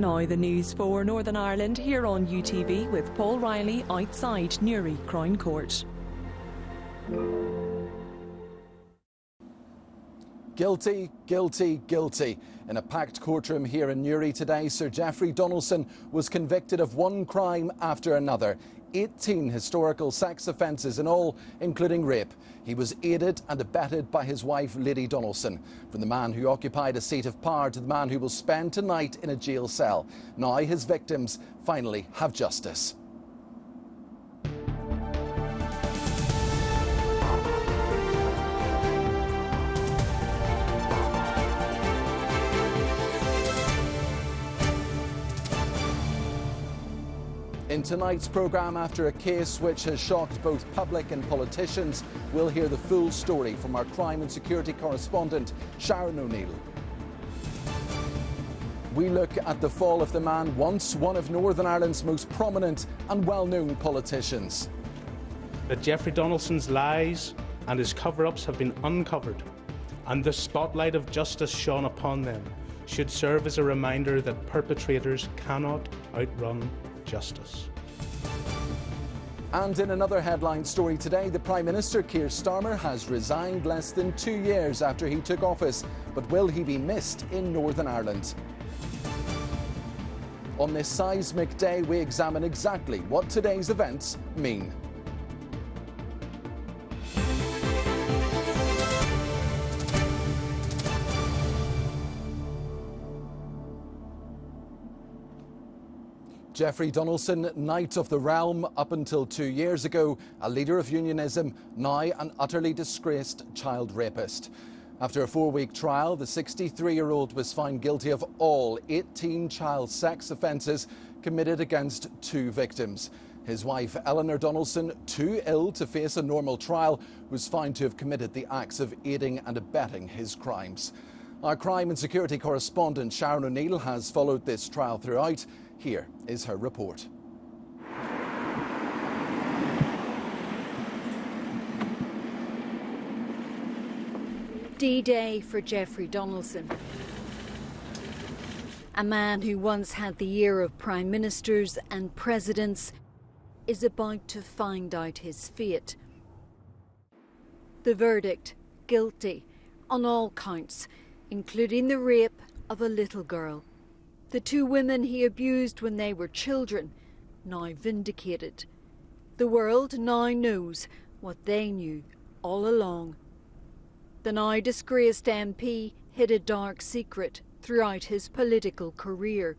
Now the news for Northern Ireland here on UTV with Paul Riley outside Newry Crown Court. Guilty, guilty, guilty. In a packed courtroom here in Newry today, Sir Geoffrey Donaldson was convicted of one crime after another. 18 historical sex offences in all, including rape. He was aided and abetted by his wife, Lady Donaldson. From the man who occupied a seat of power to the man who will spend tonight in a jail cell. Now his victims finally have justice. In tonight's programme, after a case which has shocked both public and politicians, we'll hear the full story from our crime and security correspondent, Sharon O'Neill. We look at the fall of the man once one of Northern Ireland's most prominent and well-known politicians. That Geoffrey Donaldson's lies and his cover-ups have been uncovered, and the spotlight of justice shone upon them, should serve as a reminder that perpetrators cannot outrun justice. And in another headline story today, the Prime Minister, Keir Starmer, has resigned less than 2 years after he took office. But will he be missed in Northern Ireland? On this seismic day, we examine exactly what today's events mean. Geoffrey Donaldson, Knight of the Realm up until 2 years ago, a leader of unionism, now an utterly disgraced child rapist. After a 4-week trial, the 63-year-old was found guilty of all 18 child sex offences committed against 2 victims. His wife, Eleanor Donaldson, too ill to face a normal trial, was found to have committed the acts of aiding and abetting his crimes. Our crime and security correspondent, Sharon O'Neill, has followed this trial throughout. Here is her report. D-Day for Geoffrey Donaldson. A man who once had the ear of prime ministers and presidents is about to find out his fate. The verdict, guilty on all counts, including the rape of a little girl. The 2 women he abused when they were children, now vindicated. The world now knows what they knew all along. The now disgraced MP hid a dark secret throughout his political career.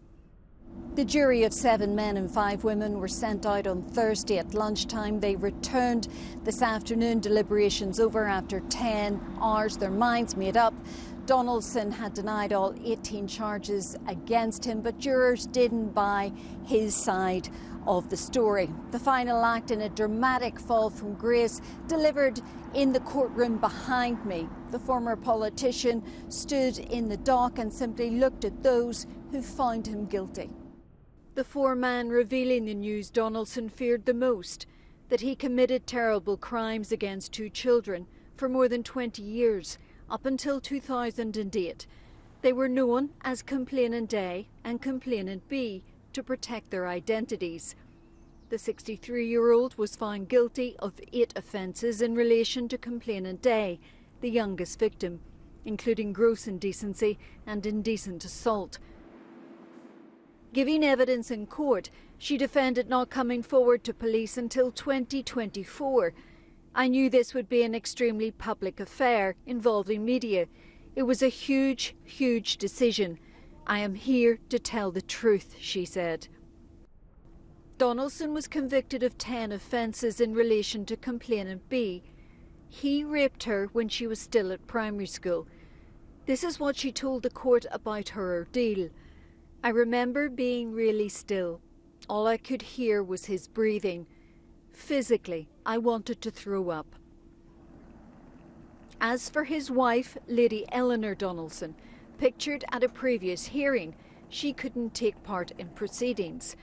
The jury of 7 men and 5 women were sent out on Thursday at lunchtime. They returned this afternoon, deliberations over after 10 hours, their minds made up. Donaldson had denied all 18 charges against him, but jurors didn't buy his side of the story. The final act in a dramatic fall from grace delivered in the courtroom behind me. The former politician stood in the dock and simply looked at those who found him guilty. The 4-man revealing the news Donaldson feared the most, that he committed terrible crimes against 2 children for more than 20 years. Up until 2008, they were known as Complainant A and Complainant B to protect their identities. The 63-year-old was found guilty of 8 offences in relation to Complainant A, the youngest victim, including gross indecency and indecent assault. Giving evidence in court, she defended not coming forward to police until 2024. I knew this would be an extremely public affair involving media. It was a huge, huge decision. I am here to tell the truth, she said. Donaldson was convicted of 10 offences in relation to Complainant B. He raped her when she was still at primary school. This is what she told the court about her ordeal. I remember being really still. All I could hear was his breathing. Physically, I wanted to throw up. As for his wife, Lady Eleanor Donaldson, pictured at a previous hearing, she couldn't take part in proceedings.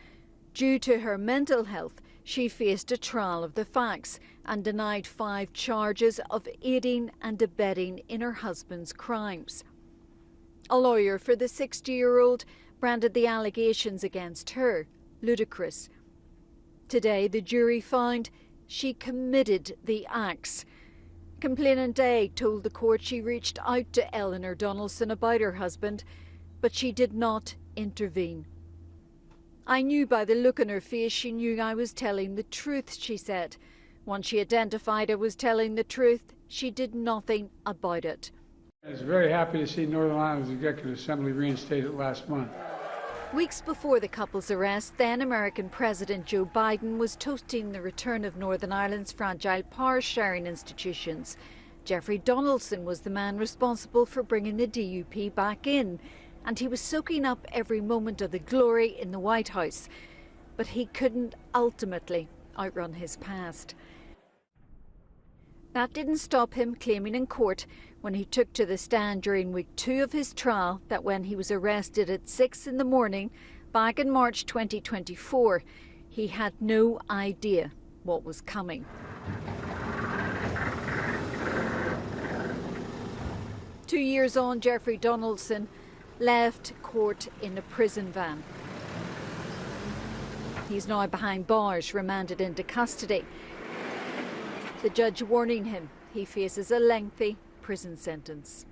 Due to her mental health, she faced a trial of the facts and denied 5 charges of aiding and abetting in her husband's crimes. A lawyer for the 60-year-old branded the allegations against her ludicrous. Today, the jury found she committed the acts. Complainant A told the court she reached out to Eleanor Donaldson about her husband, but she did not intervene. "I knew by the look on her face she knew I was telling the truth," she said. Once she identified I was telling the truth, she did nothing about it. I was very happy to see Northern Ireland's Executive Assembly reinstate it last month. Weeks before the couple's arrest, then American President Joe Biden was toasting the return of Northern Ireland's fragile power-sharing institutions. Jeffrey Donaldson was the man responsible for bringing the DUP back in, and he was soaking up every moment of the glory in the White House. But he couldn't ultimately outrun his past. That didn't stop him claiming in court when he took to the stand during week 2 of his trial that when he was arrested at 6 in the morning back in March 2024, he had no idea what was coming. Two years on, Jeffrey Donaldson left court in a prison van. He's now behind bars, remanded into custody. The judge warning him he faces a lengthy prison sentence.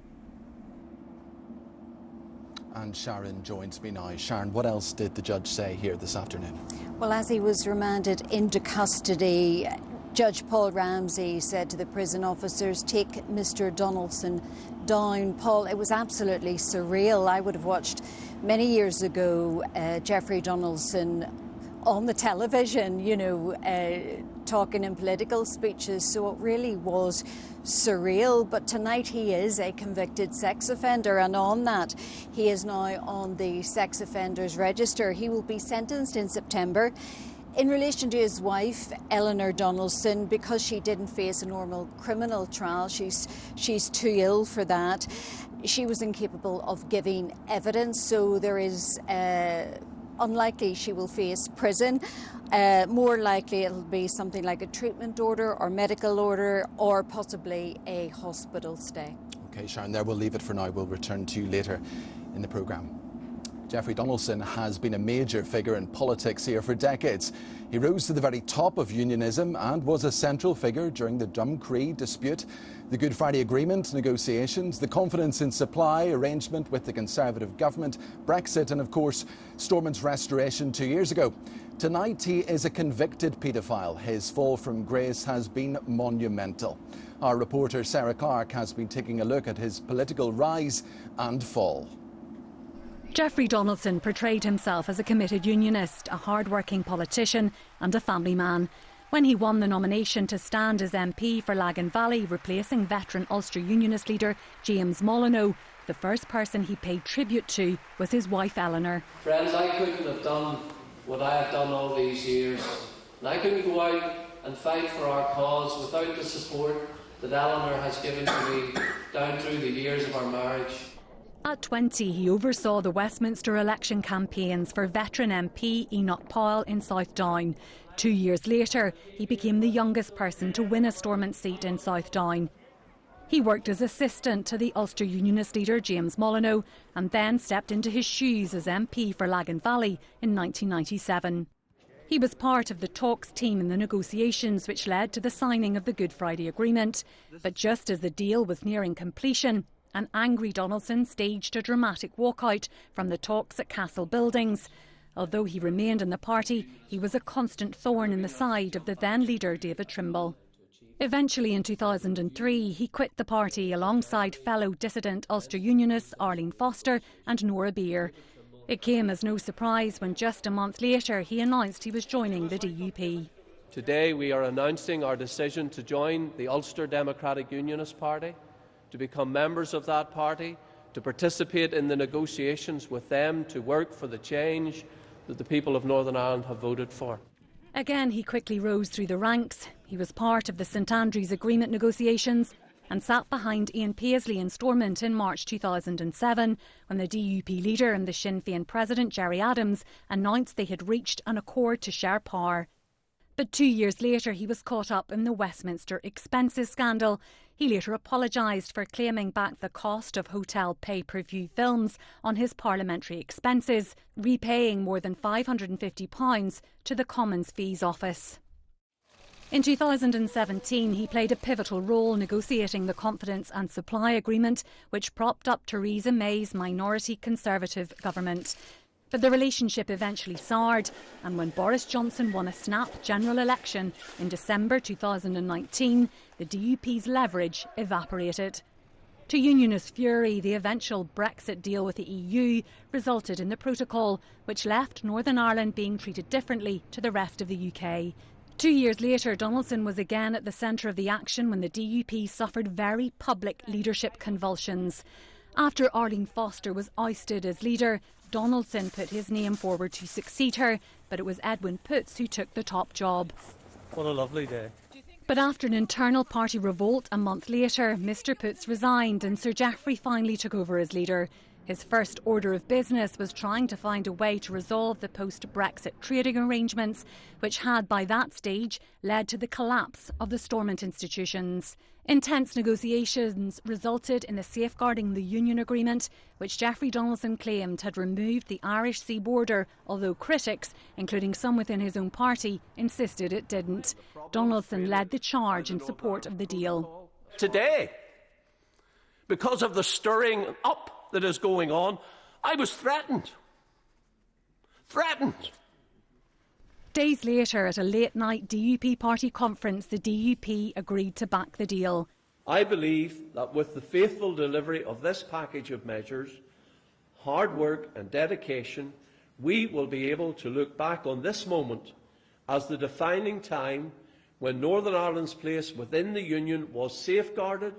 And Sharon joins me now. Sharon, what else did the judge say here this afternoon? Well, as he was remanded into custody, Judge Paul Ramsey said to the prison officers, "Take Mr. Donaldson down." Paul, it was absolutely surreal. I would have watched many years ago Jeffrey Donaldson on the television, talking in political speeches, so it really was surreal. But tonight he is a convicted sex offender, and on that he is now on the sex offenders register. He will be sentenced in September. In relation to his wife, Eleanor Donaldson, because she didn't face a normal criminal trial, she's too ill for that. She was incapable of giving evidence, so there is unlikely she will face prison. More likely it'll be something like a treatment order or medical order or possibly a hospital stay. OK, Sharon, there we'll leave it for now. We'll return to you later in the programme. Jeffrey Donaldson has been a major figure in politics here for decades. He rose to the very top of unionism and was a central figure during the Dumcree dispute, the Good Friday Agreement negotiations, the confidence in supply arrangement with the Conservative government, Brexit and, of course, Stormont's restoration 2 years ago. Tonight he is a convicted paedophile. His fall from grace has been monumental. Our reporter Sarah Clark has been taking a look at his political rise and fall. Jeffrey Donaldson portrayed himself as a committed unionist, a hard-working politician and a family man. When he won the nomination to stand as MP for Lagan Valley, replacing veteran Ulster Unionist leader James Molyneux, the first person he paid tribute to was his wife Eleanor. Friends, I couldn't have done what I have done all these years. And I couldn't go out and fight for our cause without the support that Eleanor has given to me down through the years of our marriage. At 20, he oversaw the Westminster election campaigns for veteran MP Enoch Powell in South Down. 2 years later, he became the youngest person to win a Stormont seat in South Down. He worked as assistant to the Ulster Unionist leader James Molyneux and then stepped into his shoes as MP for Lagan Valley in 1997. He was part of the talks team in the negotiations which led to the signing of the Good Friday Agreement. But just as the deal was nearing completion, an angry Donaldson staged a dramatic walkout from the talks at Castle Buildings. Although he remained in the party, he was a constant thorn in the side of the then leader David Trimble. Eventually in 2003, he quit the party alongside fellow dissident Ulster Unionists Arlene Foster and Nora Beer. It came as no surprise when just a month later he announced he was joining the DUP. Today we are announcing our decision to join the Ulster Democratic Unionist Party, to become members of that party, to participate in the negotiations with them, to work for the change that the people of Northern Ireland have voted for. Again, he quickly rose through the ranks. He was part of the St Andrews Agreement negotiations and sat behind Ian Paisley in Stormont in March 2007 when the DUP leader and the Sinn Féin president Gerry Adams announced they had reached an accord to share power. But 2 years later, he was caught up in the Westminster expenses scandal. He later apologised for claiming back the cost of hotel pay-per-view films on his parliamentary expenses, repaying more than £550 to the Commons Fees Office. In 2017, he played a pivotal role negotiating the Confidence and Supply Agreement, which propped up Theresa May's minority Conservative government. But the relationship eventually soured, and when Boris Johnson won a snap general election in December 2019, the DUP's leverage evaporated. To Unionist fury, the eventual Brexit deal with the EU resulted in the protocol, which left Northern Ireland being treated differently to the rest of the UK. 2 years later, Donaldson was again at the centre of the action when the DUP suffered very public leadership convulsions. After Arlene Foster was ousted as leader, Donaldson put his name forward to succeed her, but it was Edwin Poots who took the top job. What a lovely day. But after an internal party revolt a month later, Mr Poots resigned and Sir Geoffrey finally took over as leader. His first order of business was trying to find a way to resolve the post-Brexit trading arrangements, which had by that stage led to the collapse of the Stormont institutions. Intense negotiations resulted in the Safeguarding the Union agreement, which Geoffrey Donaldson claimed had removed the Irish sea border, although critics, including some within his own party, insisted it didn't. Donaldson led the charge in support of the deal. Today, because of the stirring up that is going on, I was threatened. Days later, at a late-night DUP party conference, the DUP agreed to back the deal. I believe that with the faithful delivery of this package of measures, hard work and dedication, we will be able to look back on this moment as the defining time when Northern Ireland's place within the Union was safeguarded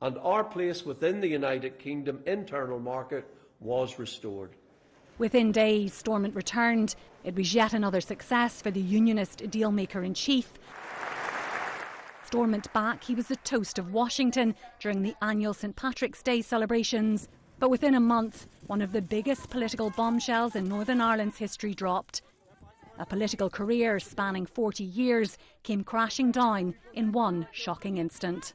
and our place within the United Kingdom internal market was restored. Within days, Stormont returned. It was yet another success for the Unionist dealmaker-in-chief. Stormont back, he was the toast of Washington during the annual St Patrick's Day celebrations. But within a month, one of the biggest political bombshells in Northern Ireland's history dropped. A political career spanning 40 years came crashing down in one shocking instant.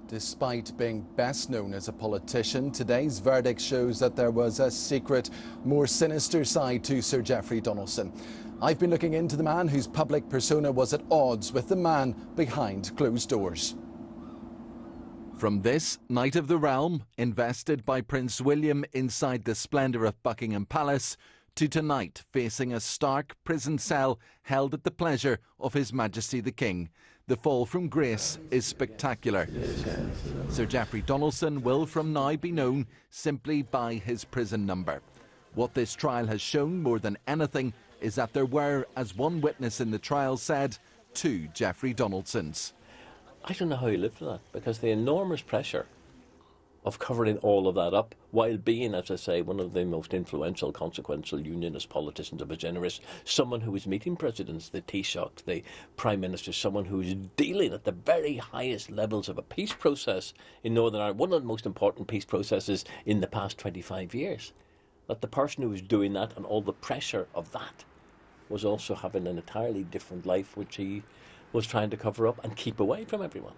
Despite being best known as a politician, today's verdict shows that there was a secret, more sinister side to Sir Geoffrey Donaldson. I've been looking into the man whose public persona was at odds with the man behind closed doors. From this Knight of the Realm, invested by Prince William inside the splendour of Buckingham Palace, to tonight facing a stark prison cell held at the pleasure of His Majesty the King. The fall from grace is spectacular. Sir Geoffrey Donaldson will from now be known simply by his prison number. What this trial has shown more than anything is that there were, as one witness in the trial said, 2 Geoffrey Donaldsons. I don't know how he lived with that, because the enormous pressure of covering all of that up while being, as I say, one of the most influential, consequential unionist politicians of his generation, someone who was meeting presidents, the Taoiseach, the Prime Minister, someone who was dealing at the very highest levels of a peace process in Northern Ireland, one of the most important peace processes in the past 25 years. That the person who was doing that and all the pressure of that was also having an entirely different life, which he was trying to cover up and keep away from everyone.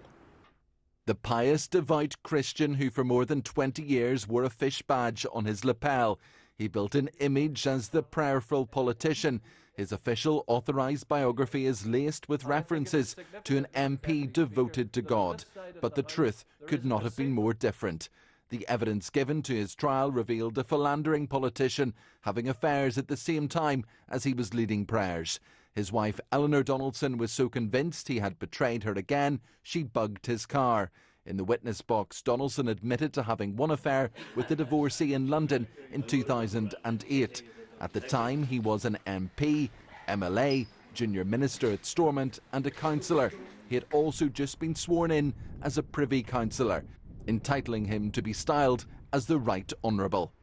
The pious, devout Christian who for more than 20 years wore a fish badge on his lapel. He built an image as the prayerful politician. His official authorised biography is laced with references to an MP devoted to God. But the truth could not have been more different. The evidence given to his trial revealed a philandering politician having affairs at the same time as he was leading prayers. His wife Eleanor Donaldson was so convinced he had betrayed her again, she bugged his car. In the witness box, Donaldson admitted to having one affair with a divorcee in London in 2008. At the time, he was an MP, MLA, junior minister at Stormont and a councillor. He had also just been sworn in as a Privy Councillor, entitling him to be styled as the Right Honourable.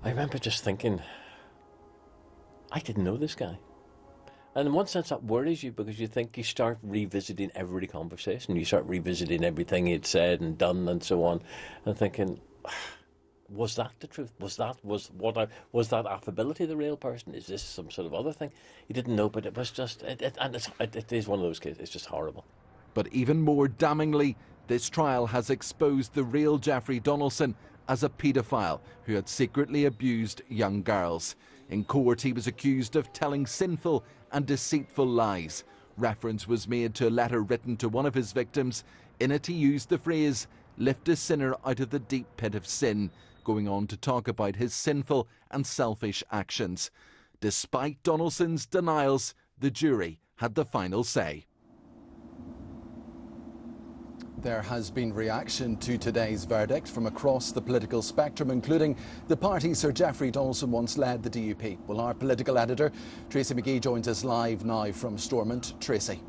I remember just thinking, I didn't know this guy. And in one sense that worries you, because you think you start revisiting every conversation, you start revisiting everything he'd said and done and so on, and thinking, Was that the truth? Was that affability the real person? Is this some sort of other thing? He didn't know, but it was just, it is one of those cases. It's just horrible. But even more damningly, this trial has exposed the real Jeffrey Donaldson as a paedophile who had secretly abused young girls. In court, he was accused of telling sinful and deceitful lies. Reference was made to a letter written to one of his victims. In it, he used the phrase, "Lift a sinner out of the deep pit of sin," going on to talk about his sinful and selfish actions. Despite Donaldson's denials, the jury had the final say. There has been reaction to today's verdict from across the political spectrum, including the party Sir Jeffrey Donaldson once led, the DUP. Well, our political editor, Tracy McGee, joins us live now from Stormont. Tracy.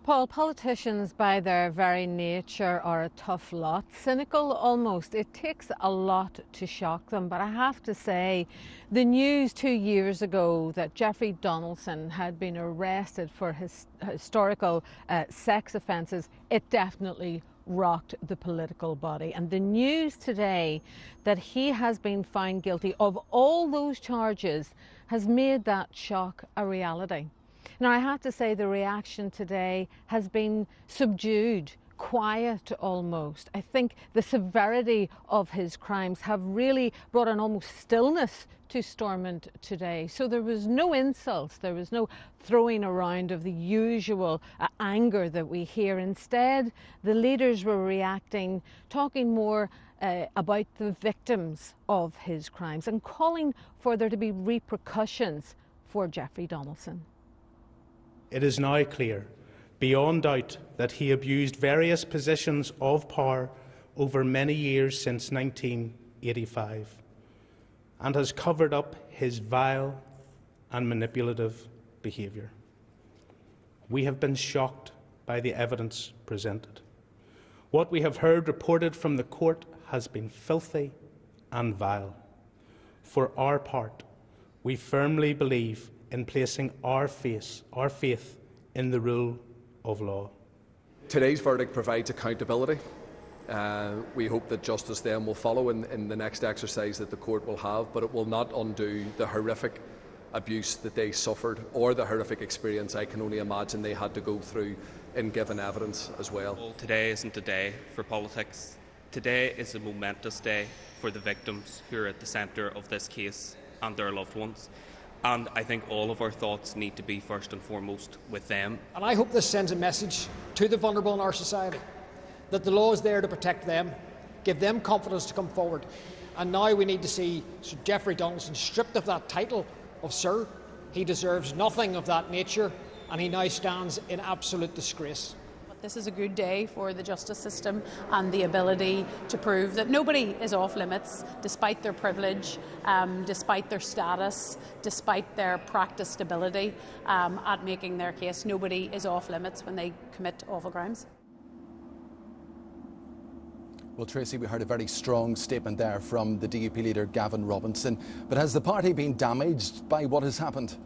Paul, politicians by their very nature are a tough lot, cynical almost. It takes a lot to shock them, but I have to say the news 2 years ago that Jeffrey Donaldson had been arrested for his historical sex offences, it definitely rocked the political body. And the news today that he has been found guilty of all those charges has made that shock a reality. Now, I have to say the reaction today has been subdued, quiet almost. I think the severity of his crimes have really brought an almost stillness to Stormont today. So there was no insults, there was no throwing around of the usual anger that we hear. Instead, the leaders were reacting, talking more about the victims of his crimes and calling for there to be repercussions for Jeffrey Donaldson. It is now clear, beyond doubt, that he abused various positions of power over many years since 1985 and has covered up his vile and manipulative behaviour. We have been shocked by the evidence presented. What we have heard reported from the court has been filthy and vile. For our part, we firmly believe in placing our faith in the rule of law. Today's verdict provides accountability. We hope that justice then will follow in the next exercise that the court will have, but it will not undo the horrific abuse that they suffered or the horrific experience I can only imagine they had to go through in given evidence as well. Today isn't a day for politics. Today is a momentous day for the victims who are at the centre of this case and their loved ones. And I think all of our thoughts need to be first and foremost with them. And I hope this sends a message to the vulnerable in our society that the law is there to protect them, give them confidence to come forward. And now we need to see Sir Jeffrey Donaldson stripped of that title of Sir. He deserves nothing of that nature, and he now stands in absolute disgrace. This is a good day for the justice system and the ability to prove that nobody is off limits, despite their privilege, despite their status, despite their practiced ability at making their case. Nobody is off limits when they commit awful crimes. Well, Tracy, we heard a very strong statement there from the DUP leader Gavin Robinson. But has the party been damaged by what has happened?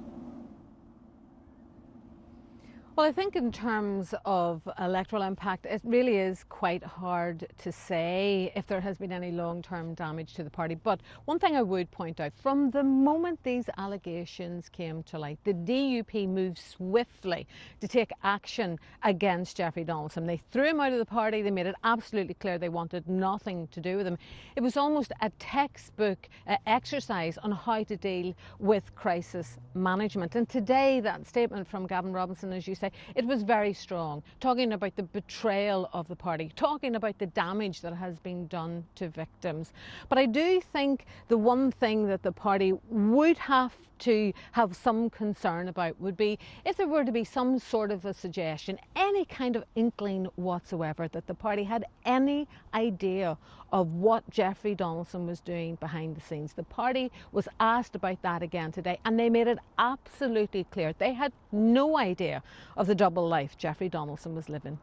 Well, I think in terms of electoral impact, it really is quite hard to say if there has been any long-term damage to the party. But one thing I would point out, from the moment these allegations came to light, the DUP moved swiftly to take action against Jeffrey Donaldson. They threw him out of the party. They made it absolutely clear they wanted nothing to do with him. It was almost a textbook exercise on how to deal with crisis management. And today, that statement from Gavin Robinson, as you say, it was very strong, talking about the betrayal of the party, talking about the damage that has been done to victims. But I do think the one thing that the party would have to have some concern about would be if there were to be some sort of a suggestion, any kind of inkling whatsoever, that the party had any idea of what Jeffrey Donaldson was doing behind the scenes. The party was asked about that again today, and they made it absolutely clear they had no idea of the double life Jeffrey Donaldson was living.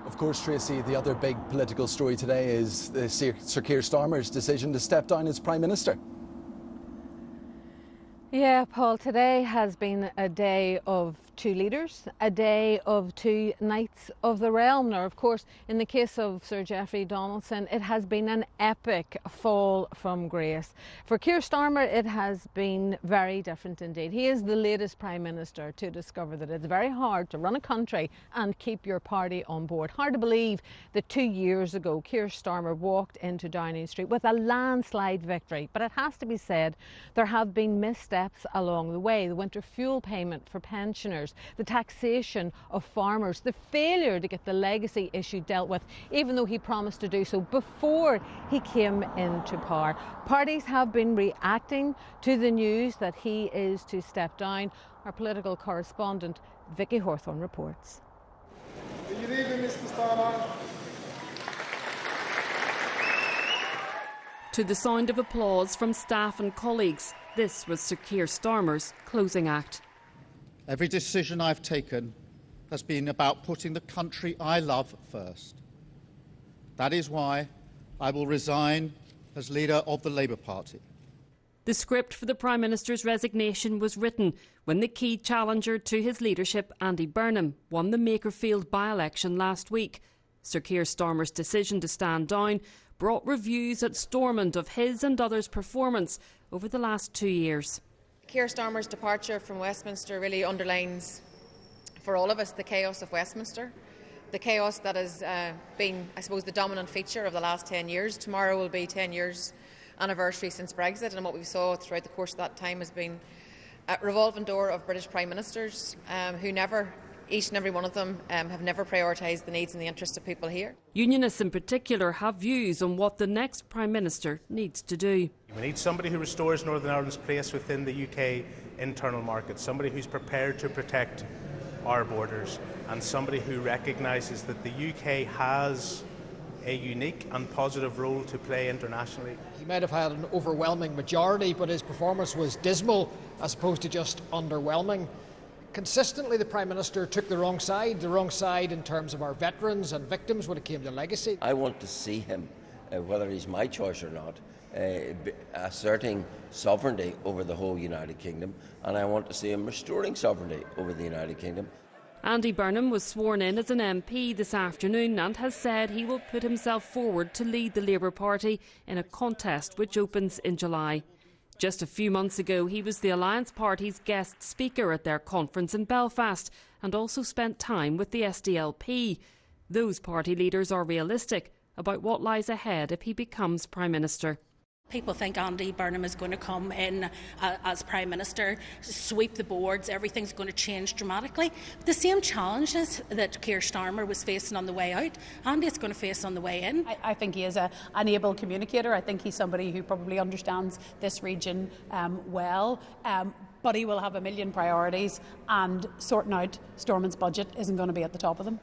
Of course, Tracy, the other big political story today is Sir Keir Starmer's decision to step down as Prime Minister. Yeah, Paul, today has been a day of two leaders, a day of two knights of the realm. Now, of course, in the case of Sir Geoffrey Donaldson, it has been an epic fall from grace. For Keir Starmer, it has been very different indeed. He is the latest Prime Minister to discover that it's very hard to run a country and keep your party on board. Hard to believe that 2 years ago, Keir Starmer walked into Downing Street with a landslide victory. But it has to be said, there have been missteps along the way. The winter fuel payment for pensioners, the taxation of farmers, the failure to get the legacy issue dealt with, even though he promised to do so before he came into power. Parties have been reacting to the news that he is to step down. Our political correspondent, Vicky Hawthorne, reports. Are you leaving, Mr. Starmer? To the sound of applause from staff and colleagues, this was Sir Keir Starmer's closing act. Every decision I've taken has been about putting the country I love first. That is why I will resign as leader of the Labour Party. The script for the Prime Minister's resignation was written when the key challenger to his leadership, Andy Burnham, won the Makerfield by-election last week. Sir Keir Starmer's decision to stand down brought reviews at Stormont of his and others' performance over the last 2 years. Keir Starmer's departure from Westminster really underlines for all of us the chaos of Westminster, the chaos that has been, I suppose, the dominant feature of the last 10 years. Tomorrow will be 10 years anniversary since Brexit, and what we saw throughout the course of that time has been a revolving door of British Prime Ministers who never, each and every one of them, have never prioritised the needs and the interests of people here. Unionists in particular have views on what the next Prime Minister needs to do. We need somebody who restores Northern Ireland's place within the UK internal market, somebody who's prepared to protect our borders, and somebody who recognises that the UK has a unique and positive role to play internationally. He might have had an overwhelming majority, but his performance was dismal as opposed to just underwhelming. Consistently, the Prime Minister took the wrong side in terms of our veterans and victims when it came to legacy. I want to see him, whether he's my choice or not, asserting sovereignty over the whole United Kingdom, and I want to see him restoring sovereignty over the United Kingdom. Andy Burnham was sworn in as an MP this afternoon and has said he will put himself forward to lead the Labour Party in a contest which opens in July. Just a few months ago, he was the Alliance Party's guest speaker at their conference in Belfast and also spent time with the SDLP. Those party leaders are realistic about what lies ahead if he becomes Prime Minister. People think Andy Burnham is going to come in as Prime Minister, sweep the boards, everything's going to change dramatically. The same challenges that Keir Starmer was facing on the way out, Andy's going to face on the way in. I think he is an able communicator. I think he's somebody who probably understands this region well. But he will have a million priorities, and sorting out Stormont's budget isn't going to be at the top of them.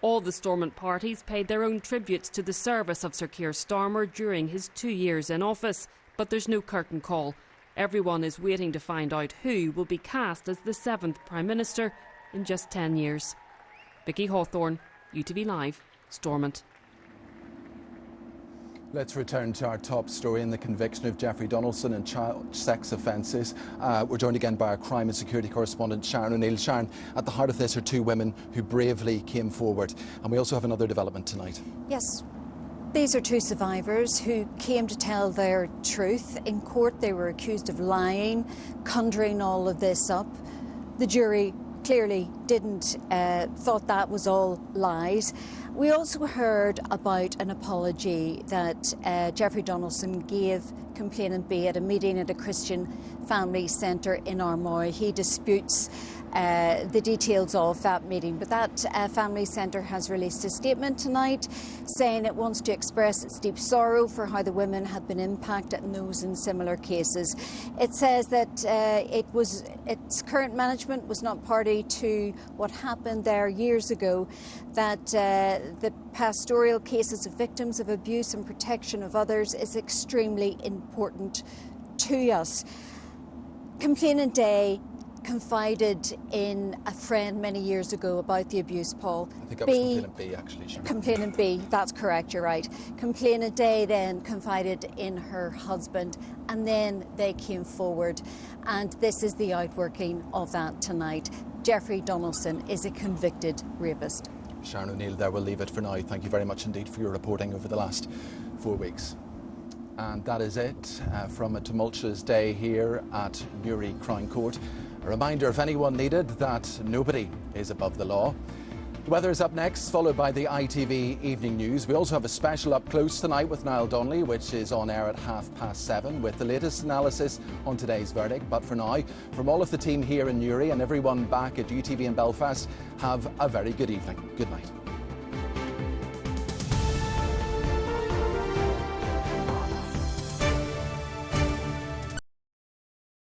All the Stormont parties paid their own tributes to the service of Sir Keir Starmer during his 2 years in office. But there's no curtain call. Everyone is waiting to find out who will be cast as the 7th Prime Minister in just 10 years. Vicky Hawthorne, UTV Live, Stormont. Let's return to our top story in the conviction of Geoffrey Donaldson in child sex offences. We're joined again by our crime and security correspondent Sharon O'Neill. Sharon, at the heart of this are two women who bravely came forward. And we also have another development tonight. Yes. These are two survivors who came to tell their truth. In court, they were accused of lying, conjuring all of this up. The jury clearly didn't thought that was all lies. We also heard about an apology that Geoffrey Donaldson gave complainant B at a meeting at a Christian family centre in Armagh. He disputes the details of that meeting, but that family centre has released a statement tonight saying it wants to express its deep sorrow for how the women had been impacted and those in similar cases. It says that its current management was not party to what happened there years ago, that the pastoral cases of victims of abuse and protection of others is extremely important to us. Complainant A confided in a friend many years ago about the abuse, Paul. I think that was Complainant B, actually. Sharon. Complainant B, that's correct, you're right. Complainant A then confided in her husband, and then they came forward, and this is the outworking of that tonight. Jeffrey Donaldson is a convicted rapist. Sharon O'Neill there, we'll leave it for now. Thank you very much indeed for your reporting over the last 4 weeks. And that is it from a tumultuous day here at Newry Crown Court. A reminder, if anyone needed, that nobody is above the law. The weather is up next, followed by the ITV Evening News. We also have a special up close tonight with Niall Donnelly, which is on air at 7:30 with the latest analysis on today's verdict. But for now, from all of the team here in Newry and everyone back at UTV in Belfast, have a very good evening. Good night.